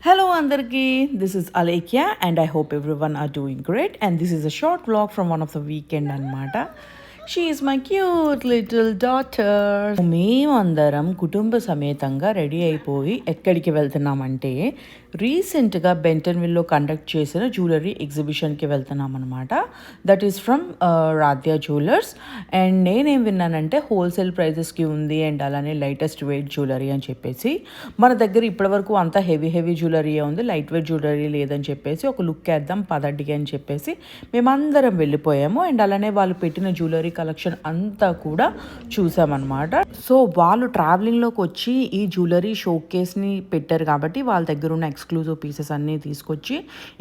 Hello Andarki, this is Alekia and I hope everyone are doing great, and this is a short vlog from one of the weekend anamata. She is my cute little daughter. మేమందరం కుటుంబ సమేతంగా ready అయిపోయి ఎక్కడికి వెళ్తున్నామంటే రీసెంట్గా బెంటన్విల్లో conduct చేసిన jewellery ఎగ్జిబిషన్కి వెళ్తున్నాం అనమాట. That is from Radhya jewellers. And నేనేం విన్నానంటే హోల్సేల్ ప్రైజెస్కి ఉంది అండ్ అలానే లైటెస్ట్ వెయిట్ జ్యువెలరీ అని చెప్పేసి. మన దగ్గర ఇప్పటివరకు అంతా హెవీ జ్యువెలరీ ఉంది, లైట్ వెయిట్ జ్యువెలరీ లేదని చెప్పేసి ఒక లుక్ వేద్దాం పదడ్డికి అని చెప్పేసి మేమందరం వెళ్ళిపోయాము. అండ్ అలానే వాళ్ళు పెట్టిన జ్యువెలరీ కలెక్షన్ అంతా కూడా చూసామన్నమాట. సో వాళ్ళు ట్రావెలింగ్లోకి వచ్చి ఈ జ్యువెలరీ షో కేస్ని పెట్టారు కాబట్టి వాళ్ళ దగ్గర ఉన్న ఎక్స్క్లూజివ్ పీసెస్ అన్నీ తీసుకొచ్చి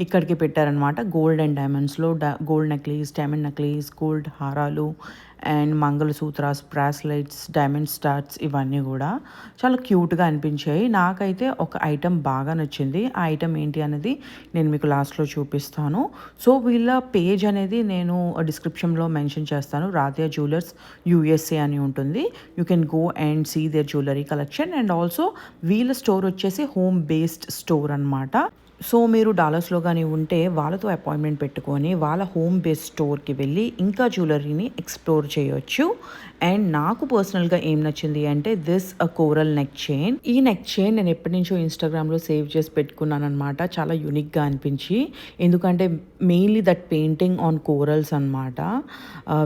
ఇక్కడికి పెట్టారనమాట. గోల్డ్ అండ్ డైమండ్స్లో gold necklace, diamond necklace, gold హారాలు and mangalsutras, bracelets, diamond stars ఇవన్నీ కూడా చాలా క్యూట్గా అనిపించాయి. నాకైతే ఒక ఐటెం బాగా నచ్చింది. ఆ ఐటెం ఏంటి అనేది నేను మీకు లాస్ట్లో చూపిస్తాను. సో వీళ్ళ పేజ్ అనేది నేను డిస్క్రిప్షన్లో మెన్షన్ చేస్తాను. రాధ్యా జ్యువెలర్స్ USA అని ఉంటుంది. You can go and see their jewellery collection. And also వీళ్ళ స్టోర్ వచ్చేసి హోమ్ బేస్డ్ స్టోర్ అనమాట. సో మీరు డాలర్స్లో కానీ ఉంటే వాళ్ళతో అపాయింట్మెంట్ పెట్టుకొని వాళ్ళ హోమ్ బేస్ స్టోర్కి వెళ్ళి ఇంకా జ్యువెలరీని ఎక్స్ప్లోర్ చేయొచ్చు. అండ్ నాకు పర్సనల్గా ఏం నచ్చింది అంటే this a coral neck chain. ఈ నెక్ చైన్ నేను ఎప్పటి నుంచో ఇన్స్టాగ్రామ్లో సేవ్ చేసి పెట్టుకున్నాను అనమాట. చాలా యూనిక్గా అనిపించి, ఎందుకంటే mainly that painting on corals అనమాట,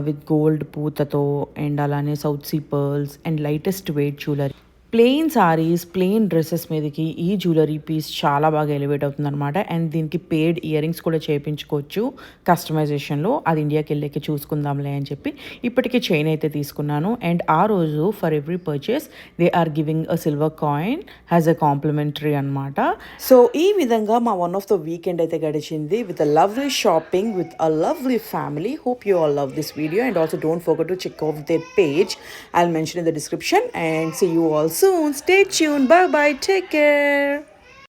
విత్ గోల్డ్ పూతతో అండ్ అలానే south sea pearls and lightest weight jewellery. Plain saris, plain dresses మీదకి ఈ జ్యువెలరీ పీస్ చాలా బాగా ఎలివేట్ అవుతుంది అనమాట. అండ్ దీనికి పేడ్ ఇయర్ రింగ్స్ కూడా చేయించుకోవచ్చు కస్టమైజేషన్లో. అది ఇండియాకి వెళ్ళాక చూసుకుందాంలే అని చెప్పి ఇప్పటికే చైన్ అయితే తీసుకున్నాను. అండ్ ఆ రోజు for every purchase they are giving a silver coin has a complimentary అనమాట. సో ఈ విధంగా మా వన్ ఆఫ్ ద వీకెండ్ అయితే గడిచింది with a lovely shopping with a lovely family. Hope you all love this video and also don't forget to check off their page. I'll mention in the description and see you all soon. Stay tuned. Bye bye. Take care.